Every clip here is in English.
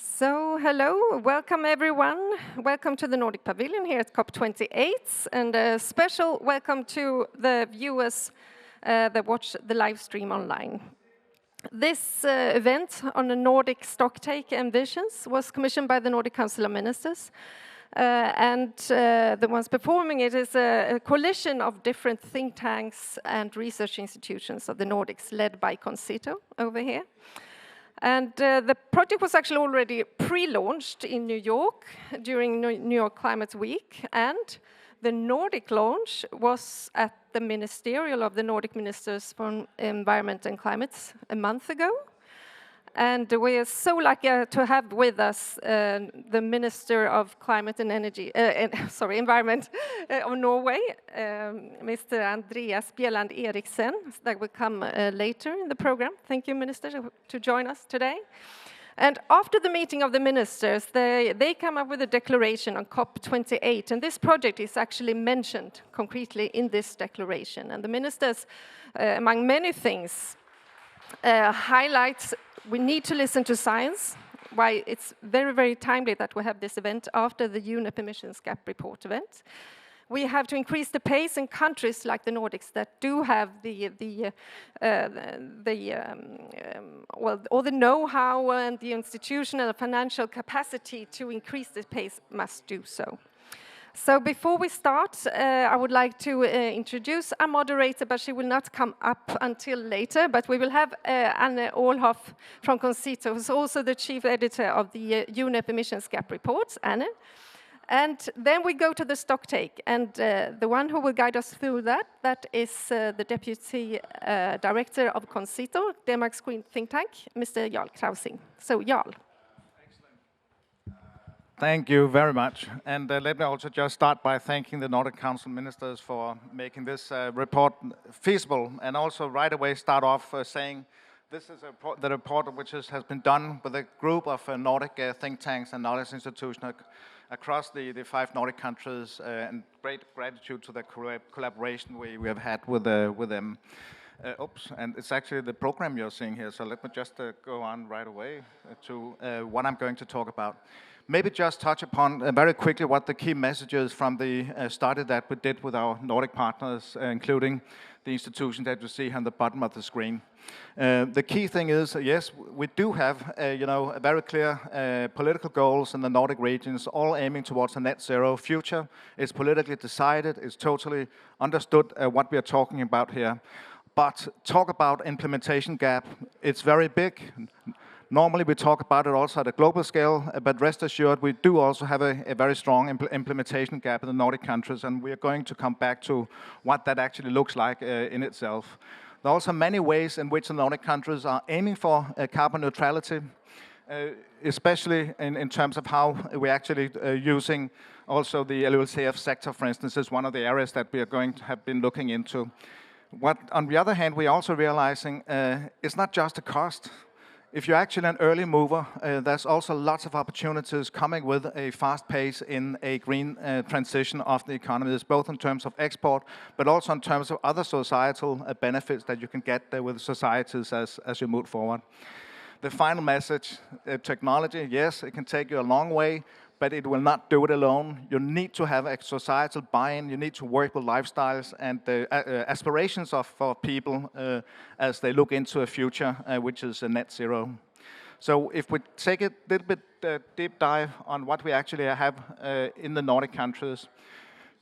So, hello, welcome everyone. Welcome to the Nordic Pavilion here at COP28, and a special welcome to the viewers that watch the live stream online. This event on the Nordic Stocktake and Visions was commissioned by the Nordic Council of Ministers, and the ones performing it is a coalition of different think tanks and research institutions of the Nordics, led by CONCITO over here. And the project was actually already pre-launched in New York during New York Climate Week, and the Nordic launch was at the ministerial of the Nordic Ministers for Environment and Climate a month ago. And we are so lucky to have with us the Minister of Climate and Energy, Environment of Norway, Mr. Andreas Bjelland Eriksen, that will come later in the program. Thank you, Minister, to join us today. And after the meeting of the ministers, they come up with a declaration on COP28, and this project is actually mentioned concretely in this declaration. And the ministers, among many things, highlights we need to listen to science, why it's very, very timely that we have this event after the UNEP emissions gap report event. We have to increase the pace in countries like the Nordics that do have all the know-how and the institutional and financial capacity to increase the pace must do so. So before we start, I would like to introduce our moderator, but she will not come up until later. But we will have Olhoff from CONCITO, who's also the chief editor of the UNEP emissions gap reports, Anne. And then we go to the stocktake, and the one who will guide us through that is the deputy director of CONCITO, Denmark's green think tank, Mr. Jarl Krausing. So, Jarl. Thank you very much. And let me also just start by thanking the Nordic Council of Ministers for making this report feasible, and also right away start off saying this is the report which has been done with a group of Nordic think tanks and knowledge institutions across the 5 Nordic countries, and great gratitude to the collaboration we have had with them. And it's actually the program you're seeing here, so let me just go on right away to what I'm going to talk about. Maybe just touch upon very quickly what the key messages from the study that we did with our Nordic partners, including the institution that you see on the bottom of the screen. The key thing is, yes, we do have a very clear political goals in the Nordic regions, all aiming towards a net zero future. It's politically decided, it's totally understood what we are talking about here. But talk about implementation gap, it's very big. Normally we talk about it also at a global scale, but rest assured we do also have a very strong implementation gap in the Nordic countries, and we are going to come back to what that actually looks like in itself. There are also many ways in which the Nordic countries are aiming for carbon neutrality, especially in terms of how we're actually using also the LULCF sector, for instance, is one of the areas that we are going to have been looking into. What, on the other hand, we're also realizing it's not just a cost. If you're actually an early mover, there's also lots of opportunities coming with a fast pace in a green transition of the economies, both in terms of export, but also in terms of other societal benefits that you can get with societies as you move forward. The final message, technology, yes, it can take you a long way, but it will not do it alone. You need to have a societal buy-in. You need to work with lifestyles and the aspirations for people as they look into a future which is a net zero. So if we take a little bit deep dive on what we actually have in the Nordic countries,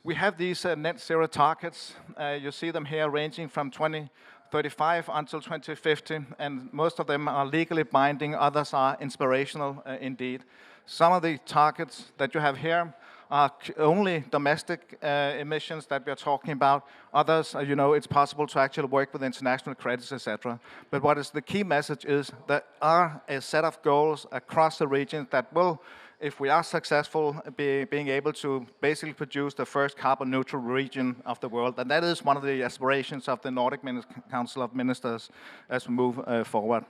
we have these net zero targets. You see them here ranging from 2035 until 2050, and most of them are legally binding, others are inspirational indeed. Some of the targets that you have here are only domestic emissions that we are talking about. Others, it's possible to actually work with international credits, etc. But what is the key message is there are a set of goals across the region that will, if we are successful, being able to basically produce the first carbon neutral region of the world. And that is one of the aspirations of the Nordic Council of Ministers as we move forward.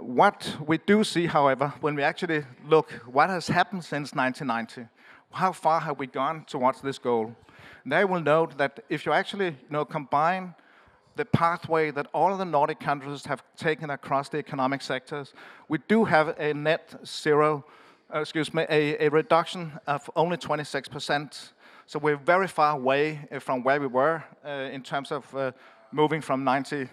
What we do see, however, when we actually look what has happened since 1990, how far have we gone towards this goal? And they will note that if you actually combine the pathway that all of the Nordic countries have taken across the economic sectors, we do have a net zero, a reduction of only 26%. So we're very far away from where we were in terms of moving from 90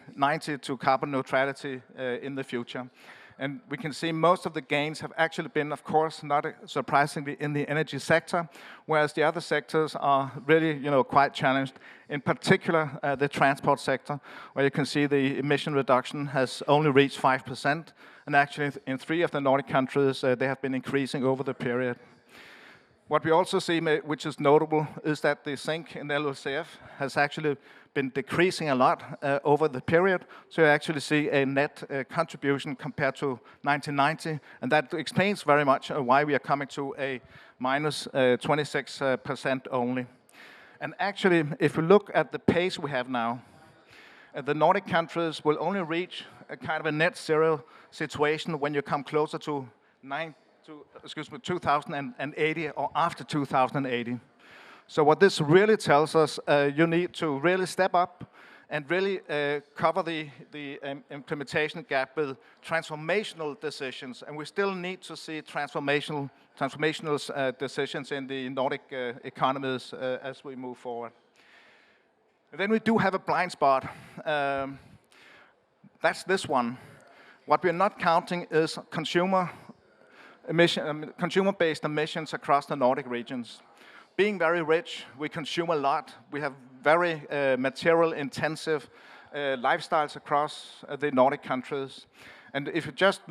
to carbon neutrality in the future. And we can see most of the gains have actually been, of course, not surprisingly, in the energy sector, whereas the other sectors are really, quite challenged. In particular, the transport sector, where you can see the emission reduction has only reached 5%, and actually in 3 of the Nordic countries, they have been increasing over the period. What we also see, which is notable, is that the zinc in the LULUCF has actually been decreasing a lot over the period. So you actually see a net contribution compared to 1990, and that explains very much why we are coming to a minus 26% only. And actually, if we look at the pace we have now, the Nordic countries will only reach a kind of a net zero situation when you come closer to 2080 or after 2080. So what this really tells us, you need to really step up and really cover the implementation gap with transformational decisions. And we still need to see transformational decisions in the Nordic economies as we move forward. And then we do have a blind spot. That's this one. What we're not counting is consumer-based emissions across the Nordic regions. Being very rich, we consume a lot. We have very material-intensive lifestyles across the Nordic countries. And if you just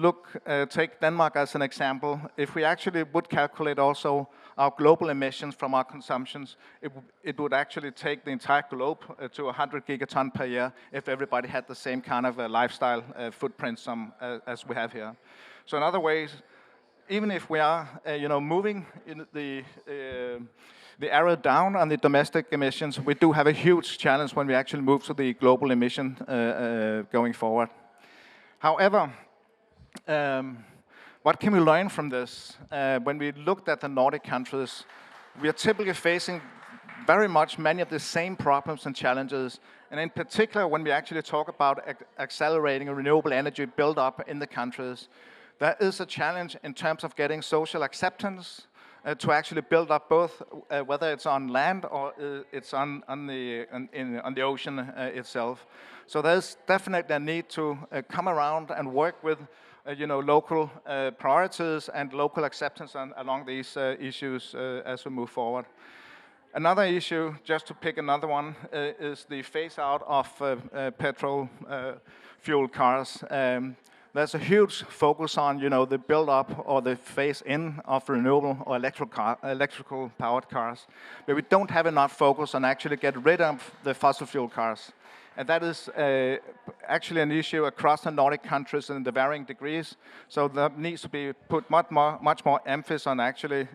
take Denmark as an example, if we actually would calculate also our global emissions from our consumptions, it would actually take the entire globe to 100 gigaton per year if everybody had the same kind of lifestyle footprint as we have here. So in other ways, even if we are, moving in the arrow down on the domestic emissions, we do have a huge challenge when we actually move to the global emission going forward. However, what can we learn from this? When we looked at the Nordic countries, we are typically facing very much many of the same problems and challenges. And in particular, when we actually talk about accelerating renewable energy build-up in the countries, there is a challenge in terms of getting social acceptance to actually build up both, whether it's on land or it's on the ocean itself. So there's definitely a need to come around and work with local priorities and local acceptance along these issues as we move forward. Another issue, just to pick another one, is the phase out of petrol fuel cars. There's a huge focus on, the build-up or the phase-in of renewable or electrical powered cars, but we don't have enough focus on actually get rid of the fossil fuel cars. And that is actually an issue across the Nordic countries in the varying degrees. So there needs to be put much more emphasis on actually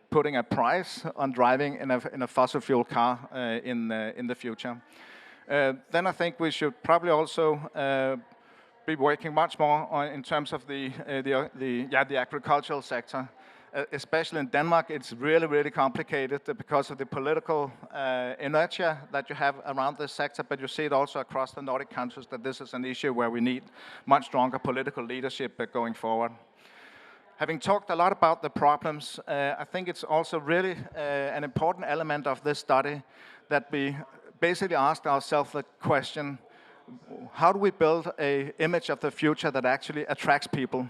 putting a price on driving in a fossil fuel car in the future. Then I think we should probably also be working much more in terms of the agricultural sector. Especially in Denmark, it's really, really complicated because of the political inertia that you have around this sector, but you see it also across the Nordic countries that this is an issue where we need much stronger political leadership going forward. Having talked a lot about the problems, I think it's also really an important element of this study that we basically asked ourselves the question, how do we build an image of the future that actually attracts people?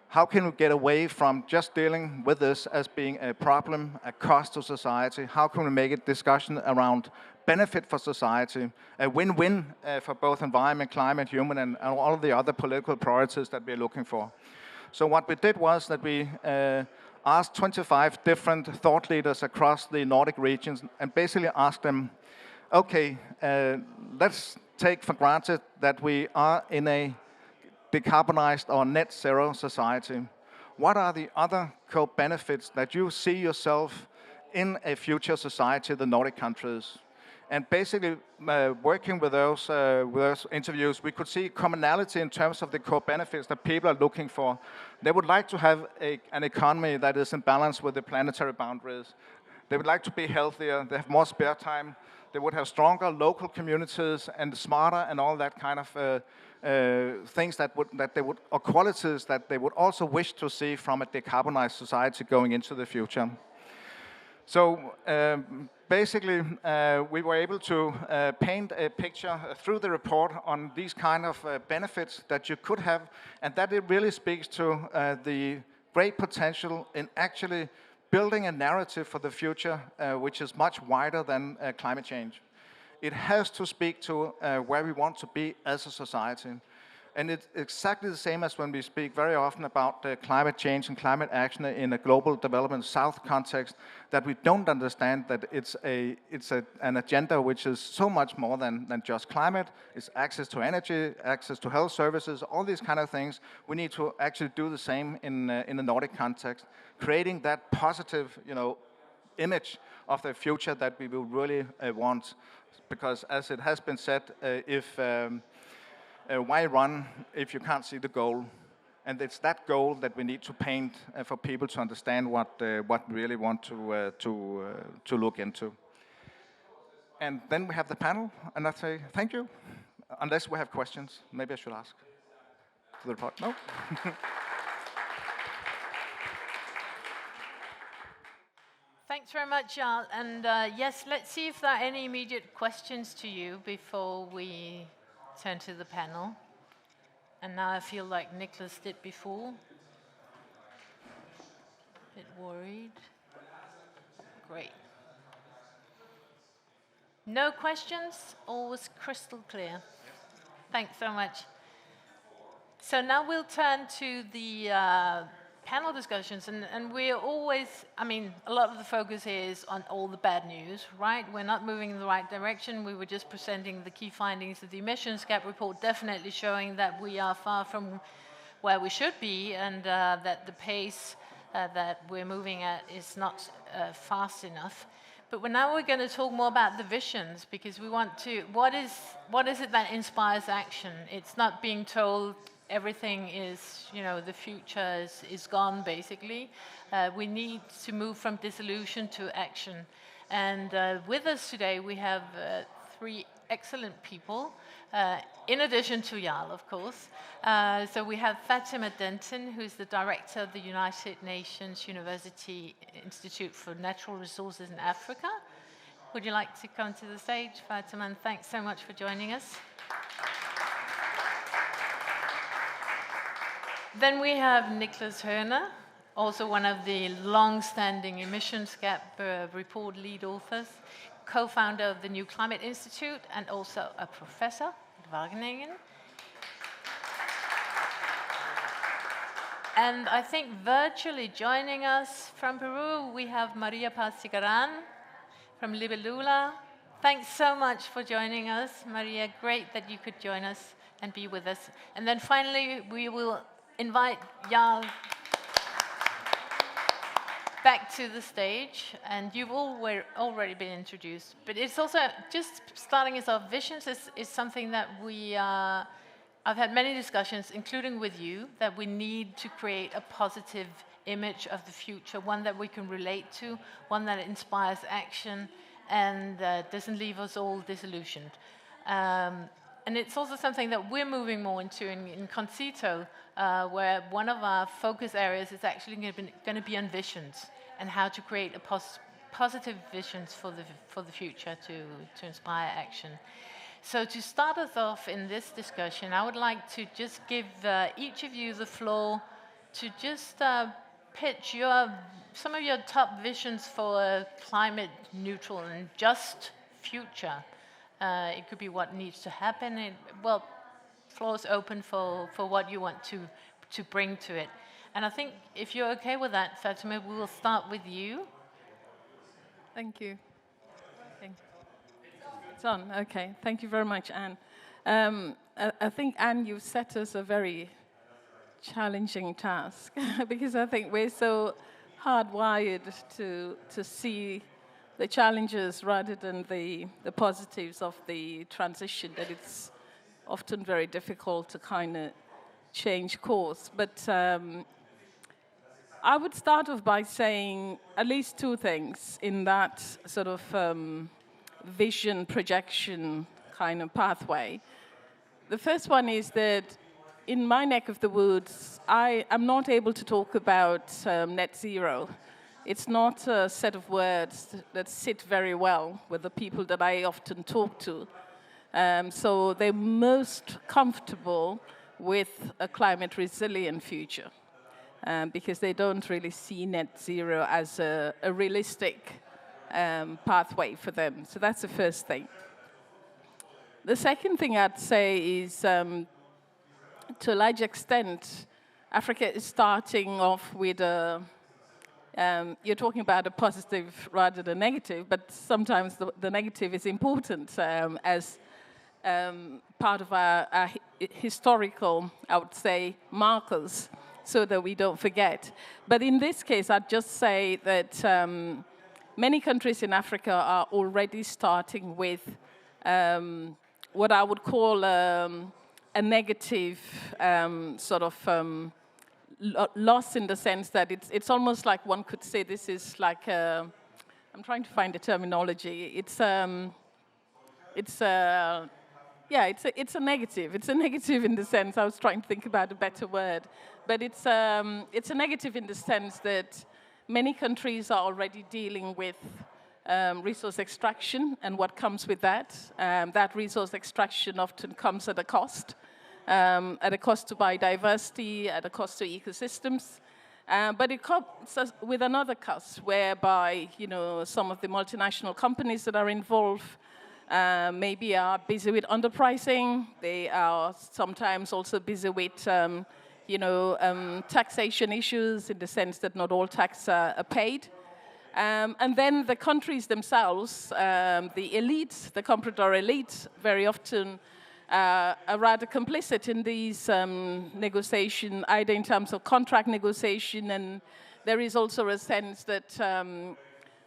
How can we get away from just dealing with this as being a problem, a cost to society? How can we make it discussion around benefit for society, a win-win for both environment, climate, human, and all of the other political priorities that we're looking for? So what we did was that we asked 25 different thought leaders across the Nordic regions and basically asked them, okay, let's take for granted that we are in a decarbonized or net zero society. What are the other co-benefits that you see yourself in a future society, the Nordic countries? And basically, working with those interviews, we could see commonality in terms of the core benefits that people are looking for. They would like to have an economy that is in balance with the planetary boundaries. They would like to be healthier, they have more spare time, They would have stronger local communities and smarter and all that kind of things or qualities that they would also wish to see from a decarbonized society going into the future. So basically, we were able to paint a picture through the report on these kind of benefits that you could have, and that it really speaks to the great potential in actually building a narrative for the future which is much wider than climate change. It has to speak to where we want to be as a society. And it's exactly the same as when we speak very often about climate change and climate action in a global development south context, that we don't understand that it's an agenda which is so much more than just climate. It's access to energy, access to health services, all these kind of things. We need to actually do the same in the Nordic context, creating that positive, image of the future that we will really want. Because as it has been said, why run if you can't see the goal? And it's that goal that we need to paint for people to understand what we really want to look into. And then we have the panel, and I say thank you. Unless we have questions, maybe I should ask to the report. No? Thanks very much, Jarl. And yes, let's see if there are any immediate questions to you before we turn to the panel. And now I feel like Niklas did before. A bit worried. Great. No questions? All was crystal clear. Thanks so much. So now we'll turn to the panel discussions, and we're always, a lot of the focus is on all the bad news, right? We're not moving in the right direction. We were just presenting the key findings of the emissions gap report, definitely showing that we are far from where we should be, and that the pace that we're moving at is not fast enough. But now we're going to talk more about the visions, because we want to, what is it that inspires action? It's not being told everything is, the future is gone, basically. We need to move from disillusion to action. And with us today, we have three excellent people, in addition to Jarl, of course. So we have Fatima Denton, who's the director of the United Nations University Institute for Natural Resources in Africa. Would you like to come to the stage, Fatima? And thanks so much for joining us. Then we have Niklas Höhne, also one of the long-standing emissions gap report lead authors, co-founder of the New Climate Institute, and also a professor at Wageningen. And I think virtually joining us from Peru, we have Maria Paz Cigaran from Libelula. Thanks so much for joining us, Maria. Great that you could join us and be with us. And then finally, we will invite Jarl back to the stage, and you've already been introduced. But it's also, just starting us off, visions is something that I've had many discussions, including with you, that we need to create a positive image of the future, one that we can relate to, one that inspires action and doesn't leave us all disillusioned. And it's also something that we're moving more into in CONCITO, where one of our focus areas is actually going to be on visions and how to create a positive visions for the future to inspire action. So to start us off in this discussion, I would like to just give each of you the floor to just pitch some of your top visions for a climate neutral and just future. It could be what needs to happen. Floor's open for what you want to bring to it. And I think if you're okay with that, Fatima, we will start with you. Thank you. It's on, okay. Thank you very much, Anne. I think, Anne, you've set us a very challenging task because I think we're so hardwired to see the challenges rather than the positives of the transition, that it's often very difficult to kind of change course. But I would start off by saying at least two things in that sort of vision projection kind of pathway. The first one is that in my neck of the woods, I am not able to talk about net zero. It's not a set of words that sit very well with the people that I often talk to. So they're most comfortable with a climate resilient future because they don't really see net zero as a realistic pathway for them. So that's the first thing. The second thing I'd say is, to a large extent, Africa is starting off with you're talking about a positive rather than negative, but sometimes the negative is important as part of our historical, I would say, markers, so that we don't forget. But in this case, I'd just say that many countries in Africa are already starting with what I would call a negative sort of loss, in the sense that it's almost like one could say this is like I'm trying to find the terminology. It's a negative. It's a negative in the sense, I was trying to think about a better word, but it's a negative in the sense that many countries are already dealing with resource extraction and what comes with that. That resource extraction often comes at a cost to biodiversity, at a cost to ecosystems. But it comes with another cost, whereby some of the multinational companies that are involved maybe are busy with underpricing. They are sometimes also busy with taxation issues, in the sense that not all taxes are paid. And then the countries themselves, the elites, the comprador elite, very often are rather complicit in these negotiation, either in terms of contract negotiation, and there is also a sense that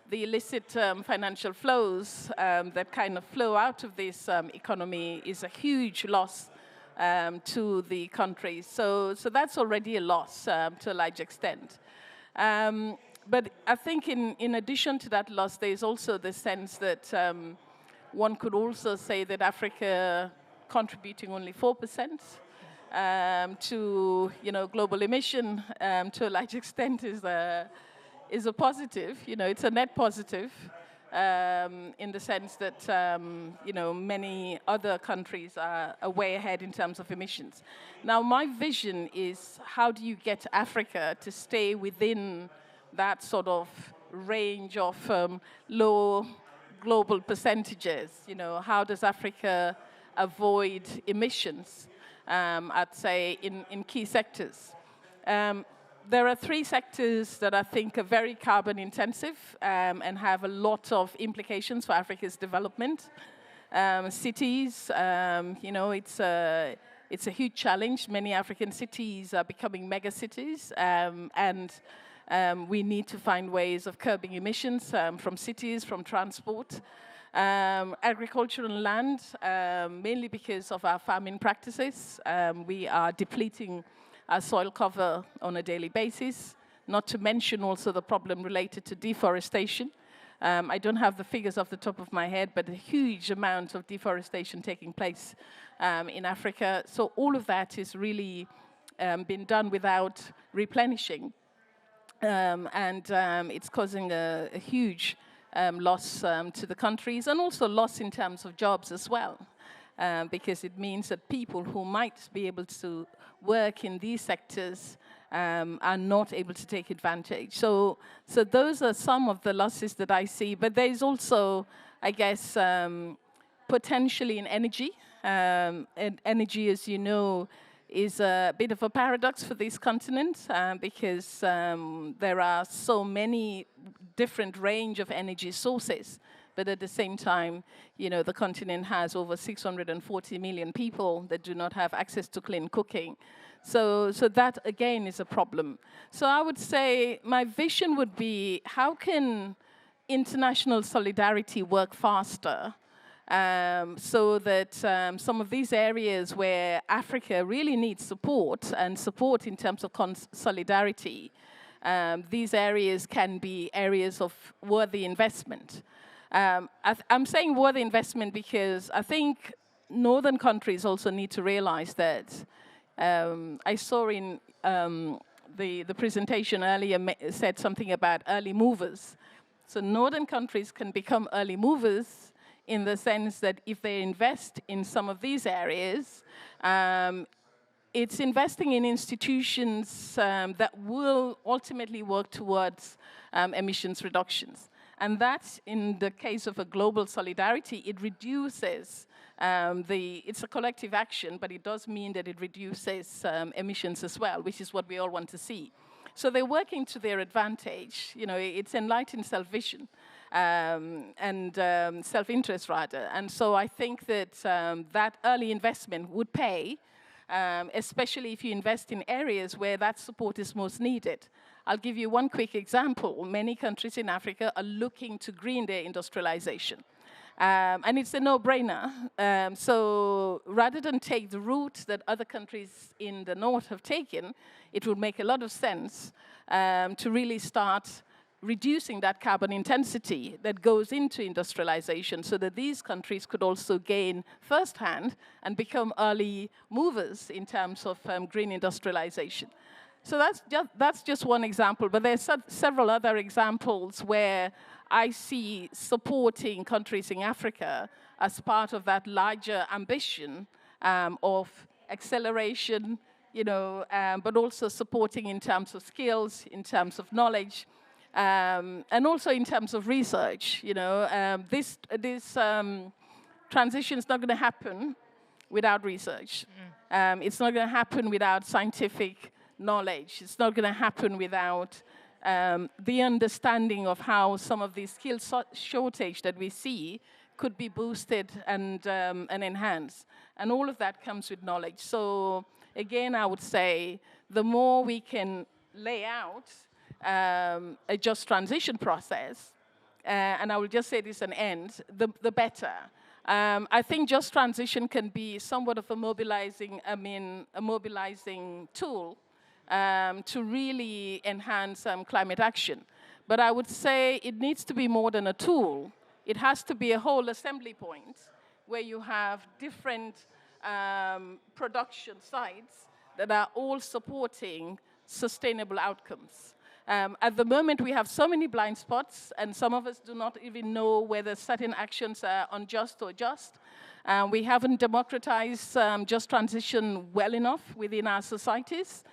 the illicit financial flows that kind of flow out of this economy is a huge loss to the countries. So that's already a loss to a large extent. But I think in addition to that loss, there's also the sense that one could also say that Africa contributing only 4% to global emission to a large extent is a positive. It's a net positive in the sense that many other countries are way ahead in terms of emissions. Now, my vision is, how do you get Africa to stay within that sort of range of low global percentages? How does Africa avoid emissions, I'd say, in key sectors? There are 3 sectors that I think are very carbon intensive and have a lot of implications for Africa's development. Cities, it's a huge challenge. Many African cities are becoming mega cities, and we need to find ways of curbing emissions from cities, from transport. Agriculture and land, mainly because of our farming practices. We are depleting our soil cover on a daily basis, not to mention also the problem related to deforestation. I don't have the figures off the top of my head, but a huge amount of deforestation taking place in Africa. So all of that is really been done without replenishing. And it's causing a huge loss to the countries, and also loss in terms of jobs as well, because it means that people who might be able to work in these sectors are not able to take advantage. So those are some of the losses that I see, but there's also, I guess, potentially in energy. And energy, as you know, is a bit of a paradox for this continent because there are so many different range of energy sources, but at the same time, the continent has over 640 million people that do not have access to clean cooking. So that, again, is a problem. So I would say my vision would be, how can international solidarity work faster so that some of these areas where Africa really needs support, and support in terms of solidarity, these areas can be areas of worthy investment. I'm saying worth investment because I think northern countries also need to realize that I saw in the presentation earlier said something about early movers. So northern countries can become early movers in the sense that if they invest in some of these areas, it's investing in institutions that will ultimately work towards emissions reductions. And that, in the case of a global solidarity, it reduces it's a collective action, but it does mean that it reduces emissions as well, which is what we all want to see. So they're working to their advantage. You know, it's enlightened self-vision and self-interest, rather. And so I think that that early investment would pay, especially if you invest in areas where that support is most needed. I'll give you one quick example. Many countries in Africa are looking to green their industrialization. And it's a no-brainer. So rather than take the route that other countries in the north have taken, it would make a lot of sense to really start reducing that carbon intensity that goes into industrialization so that these countries could also gain firsthand and become early movers in terms of green industrialization. So that's just one example, but there's several other examples where I see supporting countries in Africa as part of that larger ambition of acceleration, you know, but also supporting in terms of skills, in terms of knowledge, and also in terms of research. You know, this transition is not going to happen without research. It's not going to happen without scientific knowledge. It's not going to happen without the understanding of how some of these skill shortage that we see could be boosted and enhanced. And all of that comes with knowledge. So again, I would say the more we can lay out a just transition process, and I will just say this and end, the better. I think just transition can be somewhat of a mobilizing tool to really enhance climate action. But I would say it needs to be more than a tool. It has to be a whole assembly point where you have different production sites that are all supporting sustainable outcomes. At the moment, we have so many blind spots, and some of us do not even know whether certain actions are unjust or just. We haven't democratized just transition well enough within our societies.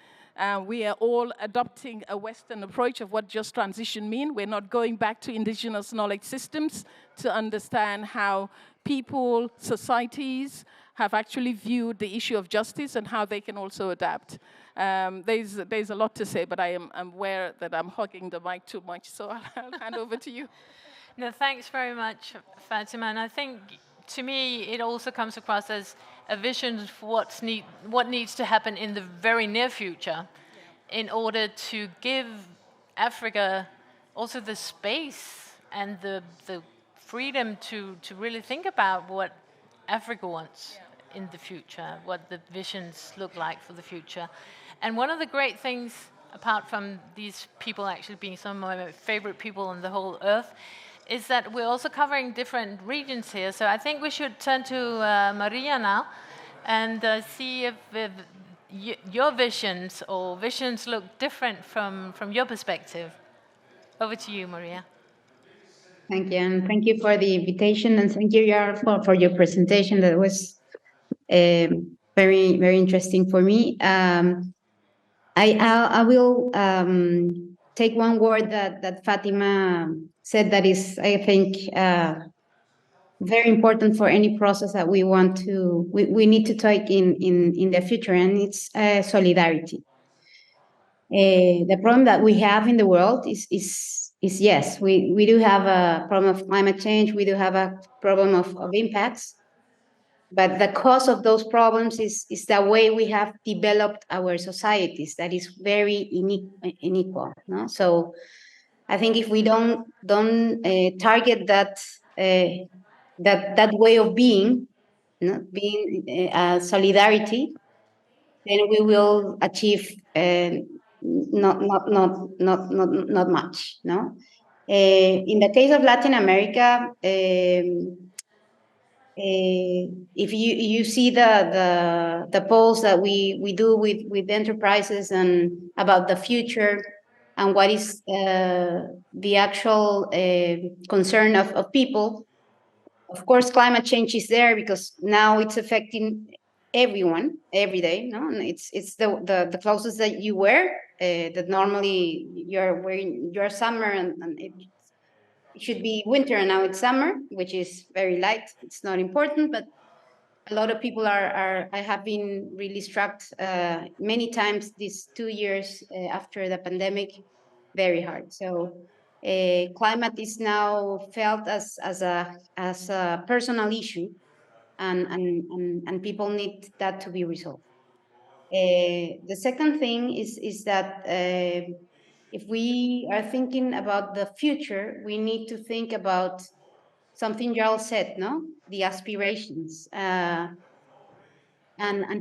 We are all adopting a Western approach of what just transition means. We're not going back to indigenous knowledge systems to understand how people, societies, have actually viewed the issue of justice and how they can also adapt. There's a lot to say, but I'm aware that I'm hogging the mic too much, so I'll hand over to you. No, thanks very much, Fatima. And I think, to me, it also comes across as a vision for what needs to happen in the very near future in order to give Africa also the space and the freedom to really think about what Africa wants in the future, what the visions look like for the future. And one of the great things, apart from these people actually being some of my favorite people on the whole earth, is that we're also covering different regions here. So I think we should turn to Maria now and see if your visions or visions look different from your perspective. Over to you, Maria. Thank you, and thank you for the invitation, and thank you, Jarl, for your presentation. That was very, very interesting for me. I will take one word that Fatima said that is, I think, very important for any process that we need to take in the future, and it's solidarity. The problem that we have in the world is yes, we do have a problem of climate change, we do have a problem of impacts, but the cause of those problems is the way we have developed our societies that is very unequal. No? So I think if we don't target that way of being, solidarity, then we will achieve not much. No. In the case of Latin America, if you see the polls that we do with enterprises and about the future and what is the actual concern of people, of course, climate change is there because now it's affecting everyone every day. No, and it's the clothes that you wear that normally you're wearing your summer and it should be winter and now it's summer, which is very light. It's not important, but a lot of people are I have been really struck many times these 2 years after the pandemic, very hard. So climate is now felt as a personal issue, and people need that to be resolved. The second thing is that if we are thinking about the future, we need to think about something Jarl said, no? The aspirations. And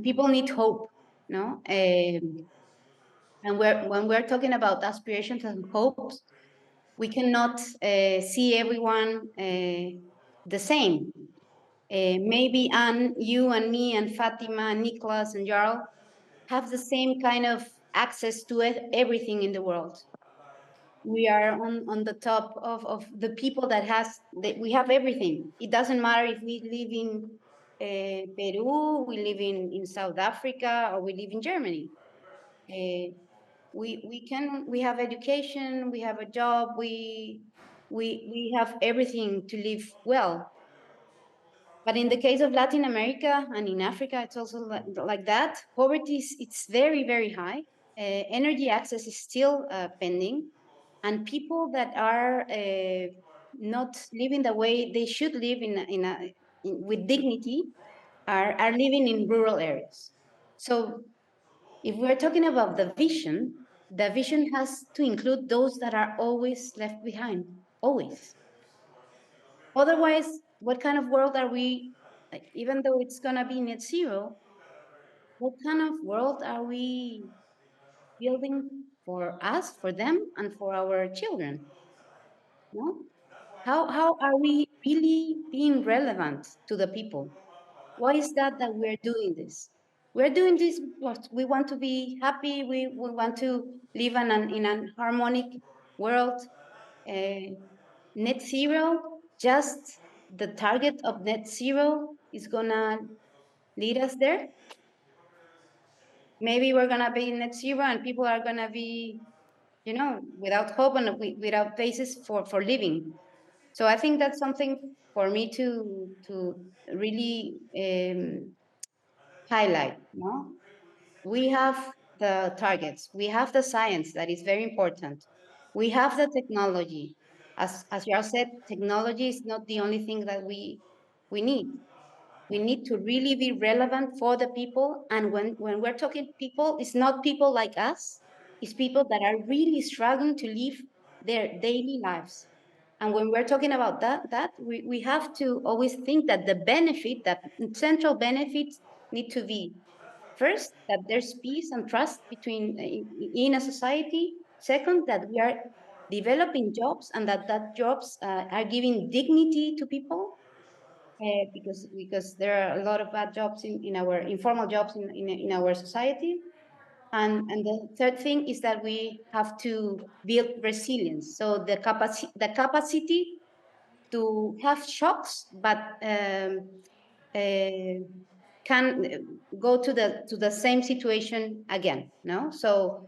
people need hope, no? And when we're talking about aspirations and hopes, we cannot see everyone the same. Maybe Anne, you and me and Fatima and Niklas and Jarl have the same kind of access to everything in the world. We are on the top of the people that we have everything. It doesn't matter if we live in Peru, we live in South Africa, or we live in Germany. We have education, we have a job, we have everything to live well. But in the case of Latin America and in Africa, it's also like that. Poverty it's very, very high. Energy access is still pending, and people that are not living the way they should live with dignity are living in rural areas. So if we're talking about the vision has to include those that are always left behind, always. Otherwise, what kind of world are we, like, even though it's gonna be net zero, what kind of world are we building for us, for them, and for our children? No? How are we really being relevant to the people? Why is that we're doing this? We're doing this because we want to be happy. We want to live in an harmonic world. Net zero, just the target of net zero is gonna lead us there. Maybe we're gonna be net zero and people are gonna be, without hope and without basis for living. So I think that's something for me to really highlight. No, we have the targets, we have the science that is very important, we have the technology. As you said, technology is not the only thing that we need. We need to really be relevant for the people. And when we're talking people, it's not people like us, it's people that are really struggling to live their daily lives. And when we're talking about that we have to always think that the benefit, that central benefits need to be, first, that there's peace and trust between in a society. Second, that we are developing jobs and that jobs are giving dignity to people, because there are a lot of bad jobs in our informal jobs in our society. And the third thing is that we have to build resilience. So the capacity to have shocks, but can go to the same situation again. No, so,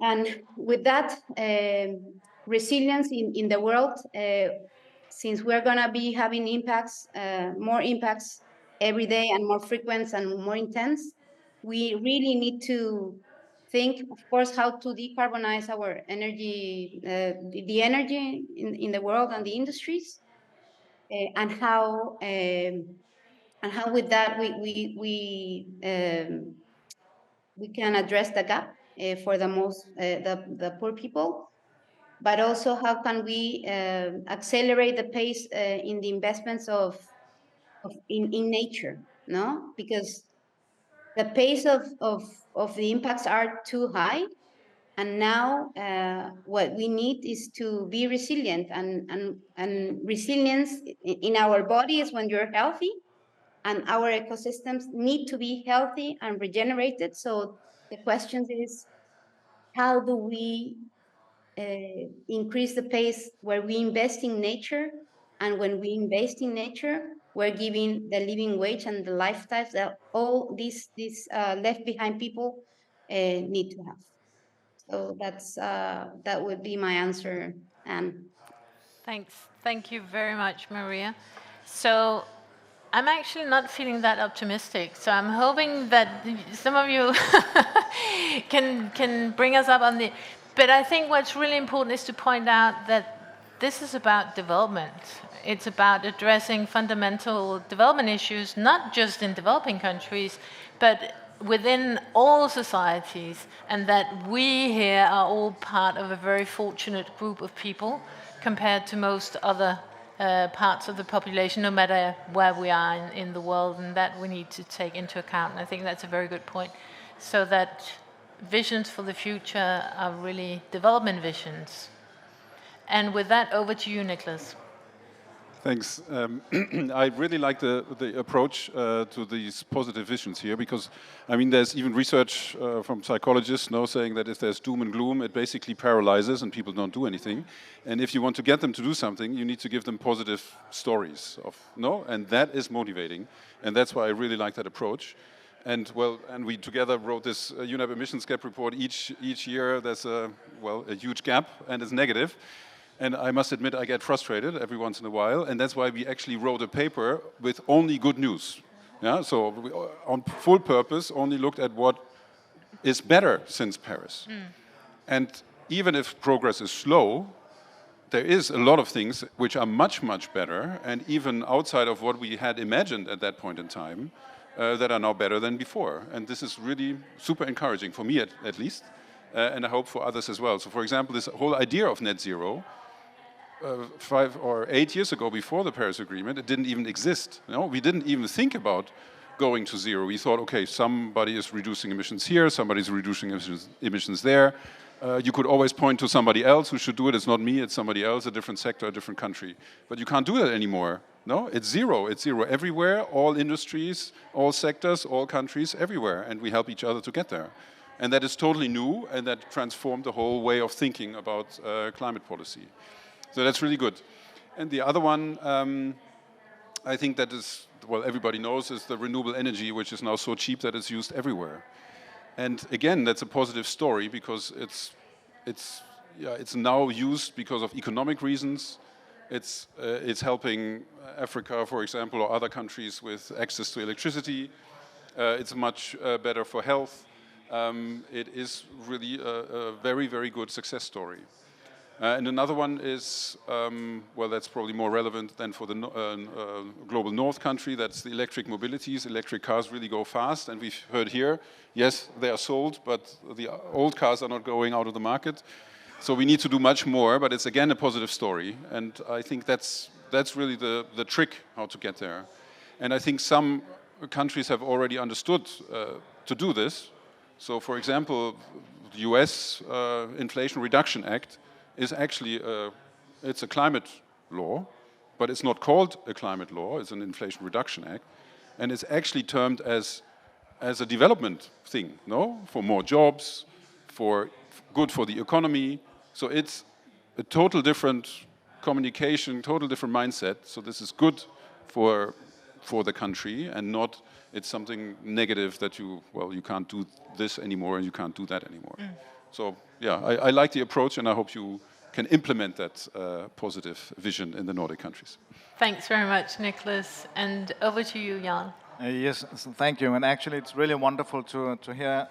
and with that resilience in the world, since we're gonna be having impacts, more impacts every day and more frequent and more intense, we really need to think, of course, how to decarbonize our energy, the energy in the world and the industries, and how with that we can address the gap for the poor people, but also how can we accelerate the pace in the investments in nature, no? Because the pace of the impacts are too high, And now what we need is to be resilient, and resilience in our bodies when you're healthy, and our ecosystems need to be healthy and regenerated. So the question is, how do we increase the pace where we invest in nature? And when we invest in nature, we're giving the living wage and the lifestyles that all these left behind people need to have. So that would be my answer, Anne. Thanks. Thank you very much, Maria. So I'm actually not feeling that optimistic. So I'm hoping that some of you can bring us up on the. But I think what's really important is to point out that this is about development. It's about addressing fundamental development issues, not just in developing countries, but within all societies, and that we here are all part of a very fortunate group of people compared to most other parts of the population, no matter where we are in the world, and that we need to take into account. And I think that's a very good point. So that visions for the future are really development visions. And with that, over to you, Niklas. Thanks. I really like the approach to these positive visions here, because, I mean, there's even research from psychologists now saying that if there's doom and gloom, it basically paralyzes and people don't do anything. And if you want to get them to do something, you need to give them positive stories and that is motivating. And that's why I really like that approach. And we together wrote this UNEP emissions gap report. Each year there's a huge gap, and it's negative. And I must admit, I get frustrated every once in a while, and that's why we actually wrote a paper with only good news. Yeah, so we, on full purpose, only looked at what is better since Paris. And even if progress is slow, there is a lot of things which are much, much better, and even outside of what we had imagined at that point in time, that are now better than before. And this is really super encouraging, for me at least, and I hope for others as well. So for example, this whole idea of net zero, 5 or 8 years ago, before the Paris Agreement, it didn't even exist. We didn't even think about going to zero. We thought, okay, somebody is reducing emissions here, somebody's reducing emissions there. You could always point to somebody else who should do it. It's not me, it's somebody else, a different sector, a different country. But you can't do that anymore. No, it's zero. It's zero everywhere, all industries, all sectors, all countries, everywhere. And we help each other to get there. And that is totally new, and that transformed the whole way of thinking about climate policy. So that's really good. And the other one, I think that is, everybody knows, is the renewable energy, which is now so cheap that it's used everywhere. And again, that's a positive story, because it's now used because of economic reasons. It's helping Africa, for example, or other countries with access to electricity. It's much better for health. It is really a very, very good success story. And another one is, that's probably more relevant than for the Global North country, that's the electric mobilities. Electric cars really go fast, and we've heard here, yes, they are sold, but the old cars are not going out of the market. So we need to do much more, but it's again a positive story. And I think that's really the trick how to get there. And I think some countries have already understood to do this. So for example, the US Inflation Reduction Act is actually it's a climate law, but it's not called a climate law. It's an Inflation Reduction Act, and it's actually termed as a development thing, for more jobs, for good for the economy. So it's a total different communication, total different mindset. So this is good for the country, and not it's something negative that you can't do this anymore and you can't do that anymore. So yeah, I like the approach, and I hope you can implement that positive vision in the Nordic countries. Thanks very much, Niklas. And over to you, Jarl. Yes, thank you. And actually, it's really wonderful to hear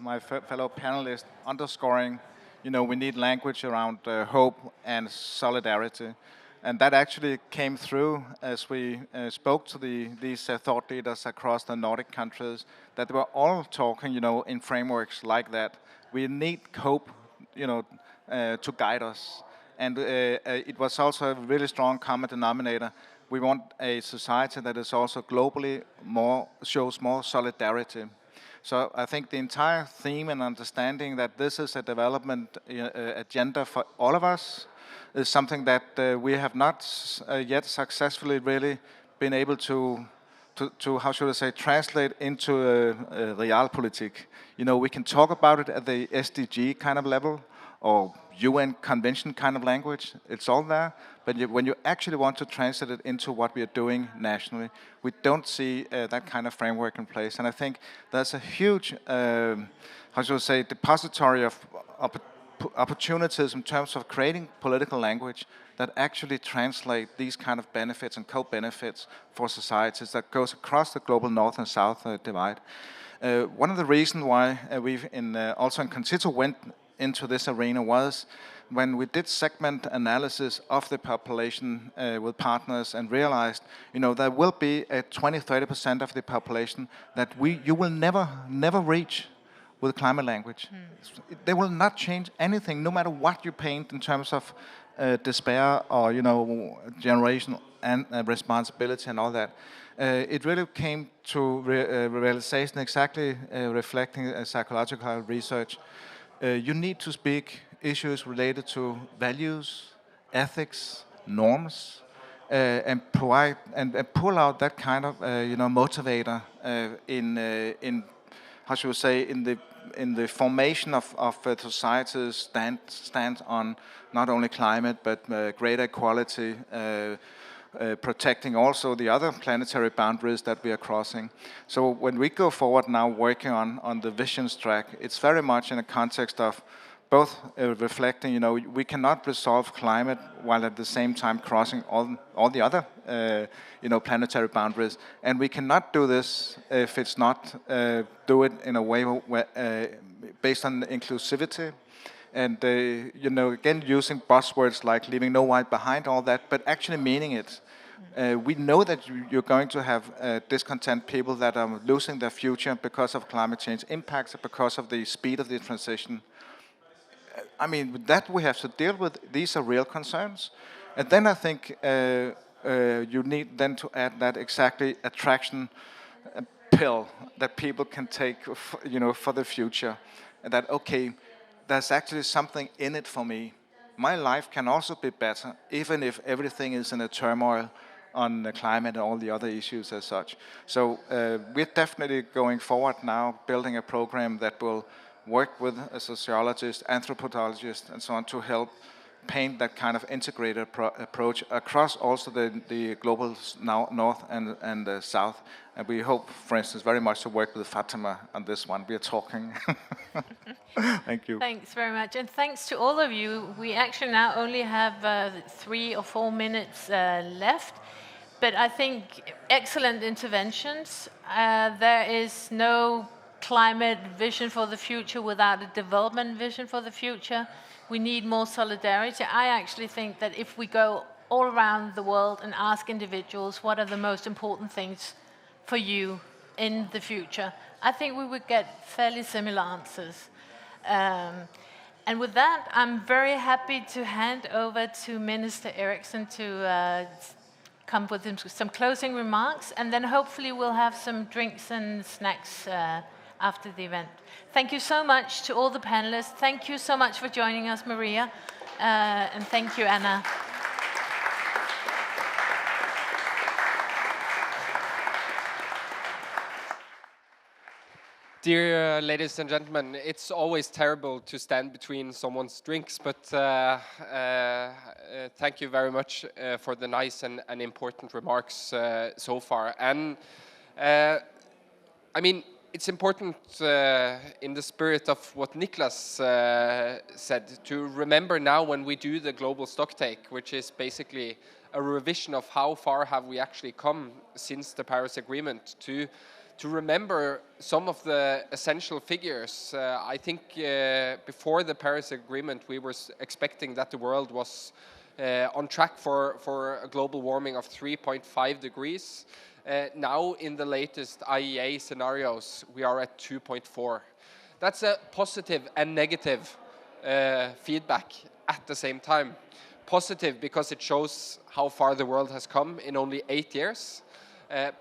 my fellow panelists underscoring, we need language around hope and solidarity. And that actually came through as we spoke to these thought leaders across the Nordic countries, that they were all talking, in frameworks like that. We need hope, to guide us. And it was also a really strong common denominator. We want a society that is also globally shows more solidarity. So I think the entire theme and understanding that this is a development agenda for all of us is something that we have not yet successfully really been able to how should I say, translate into realpolitik. We can talk about it at the SDG kind of level or UN convention kind of language. It's all there. But when you actually want to translate it into what we are doing nationally, we don't see that kind of framework in place. And I think there's a huge, how should I say, depository of opportunities in terms of creating political language that actually translate these kind of benefits and co-benefits for societies that goes across the global north and south divide. One of the reasons why we've also in CONCITO went into this arena was when we did segment analysis of the population with partners and realized, there will be a 20-30% of the population that you will never reach with climate language. They will not change anything, no matter what you paint in terms of despair or generational and responsibility and all that. It really came to realization exactly reflecting psychological research. You need to speak issues related to values, ethics, norms, and provide and pull out that kind of motivator in how should we say, in the formation of societies stand on not only climate but greater equality, protecting also the other planetary boundaries that we are crossing. So when we go forward now working on the visions track, it's very much in a context of both reflecting, we cannot resolve climate while at the same time crossing all the other, planetary boundaries. And we cannot do this if it's not do it in a way where, based on inclusivity. And, again, using buzzwords like leaving no one behind, all that, but actually meaning it. We know that you're going to have discontent people that are losing their future because of climate change impacts, because of the speed of the transition. I mean, that we have to deal with. These are real concerns. And then I think you need then to add that exactly attraction pill that people can take, for the future. And that, okay, there's actually something in it for me. My life can also be better, even if everything is in a turmoil on the climate and all the other issues as such. So we're definitely going forward now, building a program that will work with a sociologist, anthropologist, and so on to help paint that kind of integrated approach across also the global north and the south. And we hope, for instance, very much to work with Fatima on this one. We are talking. Thank you. Thanks very much. And thanks to all of you. We actually now only have 3 or 4 minutes left. But I think excellent interventions. There is no climate vision for the future without a development vision for the future. We need more solidarity. I actually think that if we go all around the world and ask individuals what are the most important things for you in the future, I think we would get fairly similar answers. And with that, I'm very happy to hand over to Minister Eriksen to come with some closing remarks, and then hopefully we'll have some drinks and snacks after the event. Thank you so much to all the panelists. Thank you so much for joining us, Maria. And thank you, Anna. Dear ladies and gentlemen, it's always terrible to stand between someone's drinks, but thank you very much for the nice and important remarks so far. And I mean, it's important in the spirit of what Niklas said to remember now when we do the Global Stocktake, which is basically a revision of how far have we actually come since the Paris Agreement, to remember some of the essential figures. I think before the Paris Agreement we were expecting that the world was on track for a global warming of 3.5 degrees. Now in the latest IEA scenarios we are at 2.4. That's a positive and negative feedback at the same time. Positive because it shows how far the world has come in only 8 years.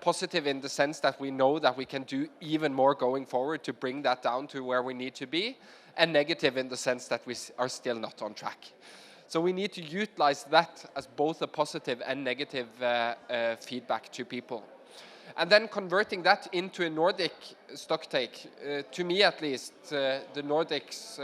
Positive in the sense that we know that we can do even more going forward to bring that down to where we need to be, and negative in the sense that we are still not on track. So we need to utilize that as both a positive and negative feedback to people. And then converting that into a Nordic stocktake, to me at least, the Nordics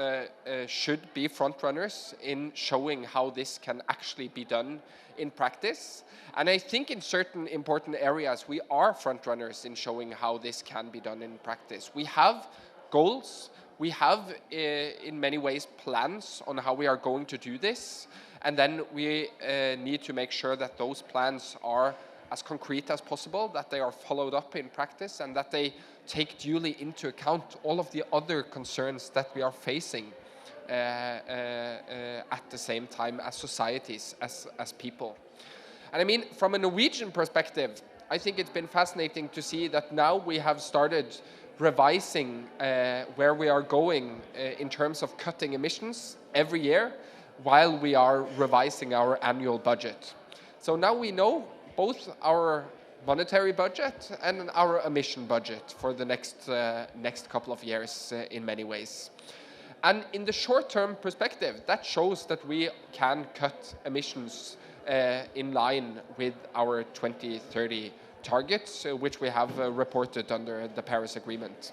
should be frontrunners in showing how this can actually be done in practice. And I think in certain important areas we are frontrunners in showing how this can be done in practice. We have goals, we have in many ways plans on how we are going to do this, and then we need to make sure that those plans are as concrete as possible, that they are followed up in practice, and that they take duly into account all of the other concerns that we are facing at the same time as societies, as people. And I mean, from a Norwegian perspective, I think it's been fascinating to see that now we have started revising where we are going in terms of cutting emissions every year, while we are revising our annual budget. So now we know both our monetary budget and our emission budget for the next couple of years in many ways. And in the short-term perspective, that shows that we can cut emissions in line with our 2030 targets, which we have reported under the Paris Agreement.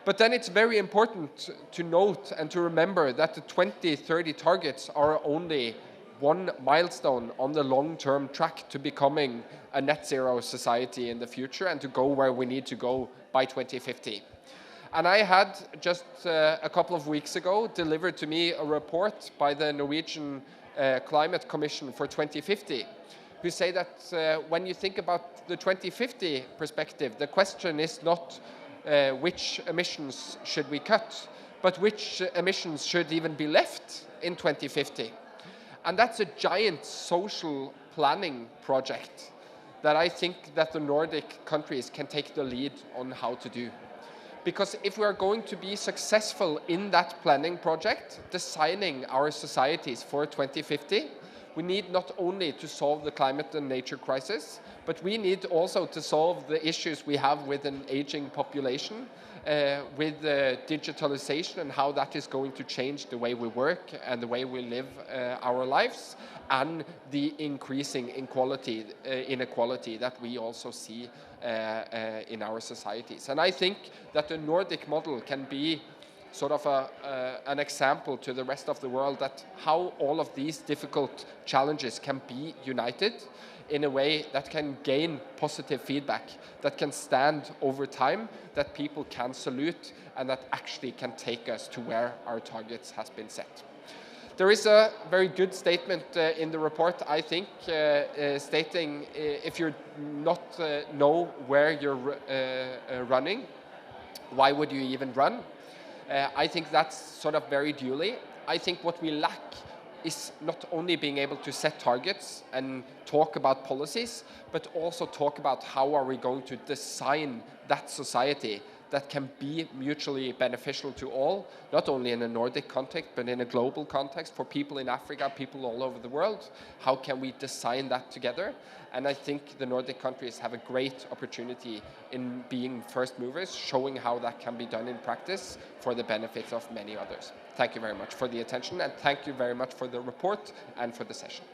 But then it's very important to note and to remember that the 2030 targets are only one milestone on the long-term track to becoming a net zero society in the future and to go where we need to go by 2050. And I had just a couple of weeks ago delivered to me a report by the Norwegian Climate Commission for 2050, who say that when you think about the 2050 perspective, the question is not which emissions should we cut, but which emissions should even be left in 2050. And that's a giant social planning project that I think that the Nordic countries can take the lead on how to do. Because if we are going to be successful in that planning project, designing our societies for 2050, we need not only to solve the climate and nature crisis, but we need also to solve the issues we have with an aging population, with digitalization and how that is going to change the way we work and the way we live our lives, and the increasing inequality that we also see in our societies. And I think that the Nordic model can be sort of an example to the rest of the world that how all of these difficult challenges can be united in a way that can gain positive feedback, that can stand over time, that people can salute, and that actually can take us to where our targets has been set. There is a very good statement in the report, I think, stating if you not know where you're running, why would you even run? I think that's sort of very duly. I think what we lack is not only being able to set targets and talk about policies, but also talk about how are we going to design that society that can be mutually beneficial to all, not only in a Nordic context, but in a global context for people in Africa, people all over the world. How can we design that together? And I think the Nordic countries have a great opportunity in being first movers, showing how that can be done in practice for the benefit of many others. Thank you very much for the attention, and thank you very much for the report and for the session.